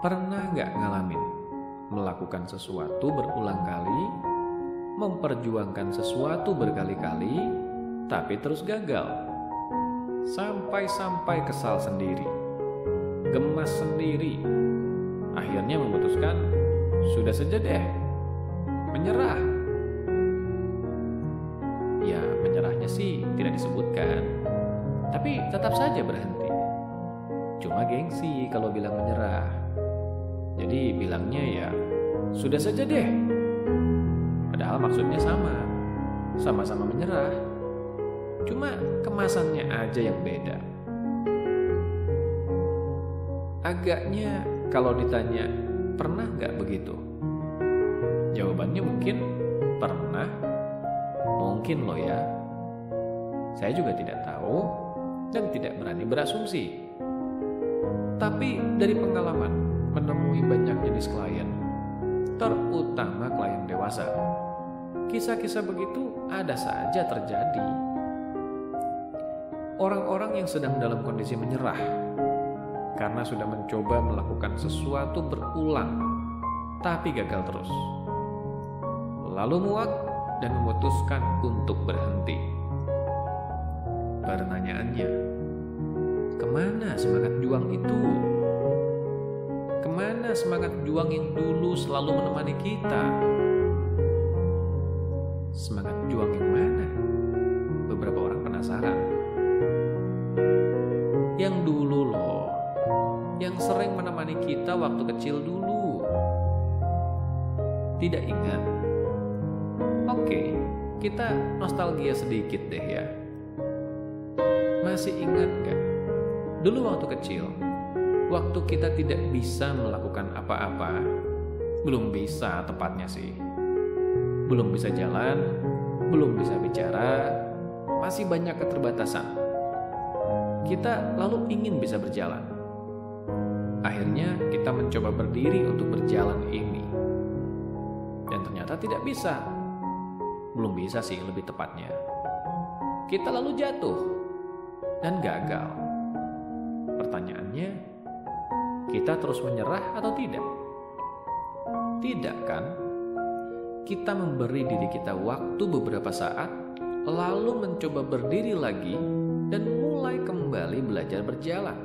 Pernah nggak ngalamin melakukan sesuatu berulang kali, memperjuangkan sesuatu berkali-kali, tapi terus gagal? Sampai-sampai kesal sendiri, gemas sendiri, akhirnya memutuskan, sudah saja deh, menyerah. Ya, menyerahnya sih tidak disebutkan, tapi tetap saja berhenti. Cuma gengsi kalau bilang menyerah. Jadi bilangnya ya, sudah saja deh. Padahal maksudnya sama-sama menyerah. Cuma kemasannya aja yang beda. Agaknya kalau ditanya, pernah nggak begitu? Jawabannya mungkin pernah, mungkin loh ya. Saya juga tidak tahu dan tidak berani berasumsi. Tapi dari pengalaman menemui banyak jenis klien, terutama klien dewasa, kisah-kisah begitu ada saja terjadi. Orang-orang yang sedang dalam kondisi menyerah karena sudah mencoba melakukan sesuatu berulang tapi gagal terus, lalu muak dan memutuskan untuk berhenti. Pertanyaannya, kemana semangat juang itu? Kemana semangat juang yang dulu selalu menemani kita? Semangat juang yang mana? Beberapa orang penasaran. Yang dulu loh, yang sering menemani kita waktu kecil dulu. Tidak ingat? Oke, kita nostalgia sedikit deh ya. Masih ingat gak? Dulu waktu kecil, waktu kita tidak bisa melakukan apa-apa, belum bisa tepatnya sih, belum bisa jalan, belum bisa bicara, masih banyak keterbatasan. Kita lalu ingin bisa berjalan. Akhirnya kita mencoba berdiri untuk berjalan ini. Dan ternyata tidak bisa. Belum bisa sih lebih tepatnya. Kita lalu jatuh dan gagal. Pertanyaannya, kita terus menyerah atau tidak? Tidak kan? Kita memberi diri kita waktu beberapa saat, lalu mencoba berdiri lagi dan mulai kembali belajar berjalan.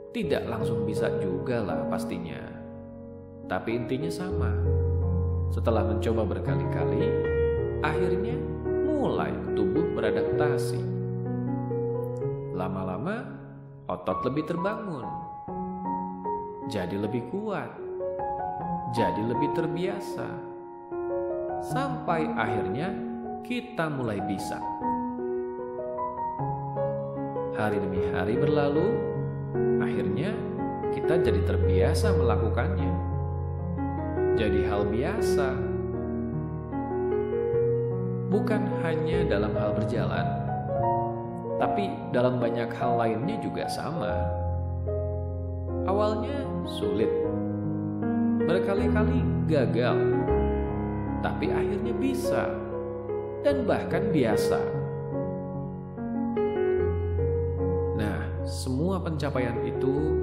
Tidak langsung bisa juga lah pastinya. Tapi intinya sama. Setelah mencoba berkali-kali, akhirnya mulai tubuh beradaptasi. Lama-lama, otot lebih terbangun, jadi lebih kuat, jadi lebih terbiasa, sampai akhirnya kita mulai bisa. Hari demi hari berlalu, akhirnya kita jadi terbiasa melakukannya, jadi hal biasa. Bukan hanya dalam hal berjalan, tapi dalam banyak hal lainnya juga sama. Awalnya sulit, berkali-kali gagal, tapi akhirnya bisa, dan bahkan biasa. Nah, semua pencapaian itu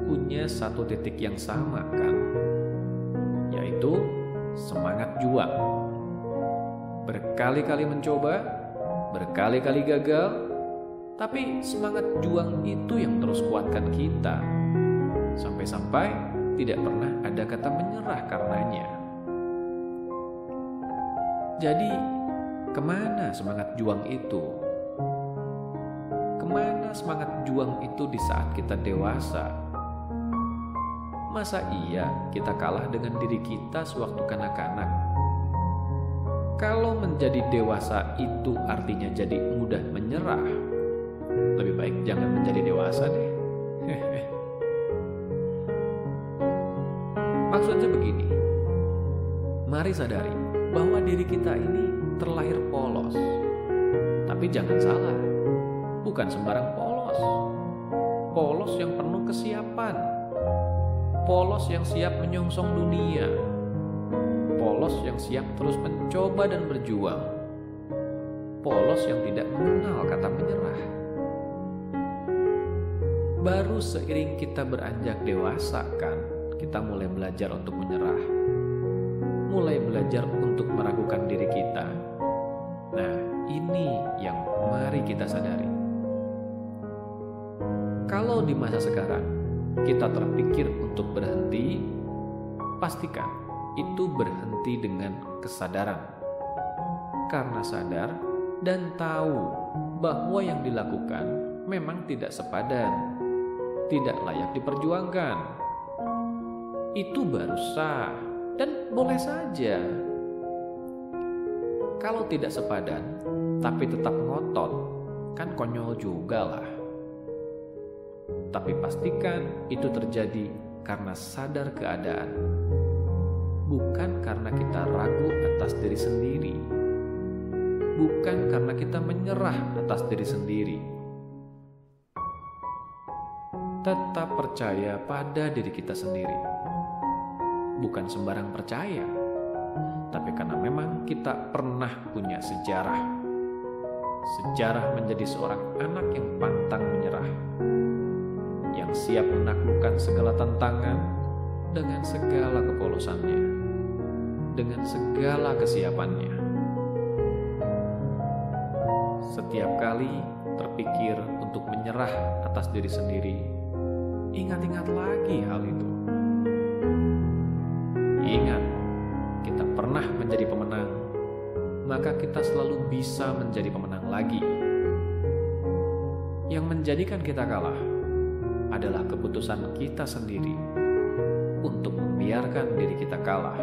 punya satu titik yang sama kan? Yaitu semangat juang. Berkali-kali mencoba, berkali-kali gagal, tapi semangat juang itu yang terus kuatkan kita. Sampai-sampai tidak pernah ada kata menyerah karenanya. Jadi, kemana semangat juang itu? Kemana semangat juang itu di saat kita dewasa? Masa iya kita kalah dengan diri kita sewaktu kanak-kanak? Kalau menjadi dewasa itu artinya jadi mudah menyerah, lebih baik jangan menjadi dewasa deh. Maksudnya begini, mari sadari bahwa diri kita ini terlahir polos. Tapi jangan salah, bukan sembarang polos. Polos yang penuh kesiapan. Polos yang siap menyongsong dunia. Polos yang siap terus mencoba dan berjuang. Polos yang tidak mengenal kata menyerah. Baru seiring kita beranjak dewasa kan, kita mulai belajar untuk menyerah, mulai belajar untuk meragukan diri kita. Nah, ini yang mari kita sadari. Kalau di masa sekarang kita terpikir untuk berhenti, pastikan itu berhenti dengan kesadaran. Karena sadar dan tahu bahwa yang dilakukan memang tidak sepadan, tidak layak diperjuangkan. Itu baru sah dan boleh saja. Kalau tidak sepadan tapi tetap ngotot, kan konyol juga lah. Tapi pastikan itu terjadi karena sadar keadaan, bukan karena kita ragu atas diri sendiri, bukan karena kita menyerah atas diri sendiri. Tetap percaya pada diri kita sendiri, bukan sembarang percaya, tapi karena memang kita pernah punya sejarah menjadi seorang anak yang pantang menyerah, yang siap menaklukkan segala tantangan dengan segala kepolosannya, dengan segala kesiapannya. Setiap kali terpikir untuk menyerah atas diri sendiri, ingat-ingat lagi hal itu. Ingat, kita pernah menjadi pemenang, maka kita selalu bisa menjadi pemenang lagi. Yang menjadikan kita kalah adalah keputusan kita sendiri untuk membiarkan diri kita kalah.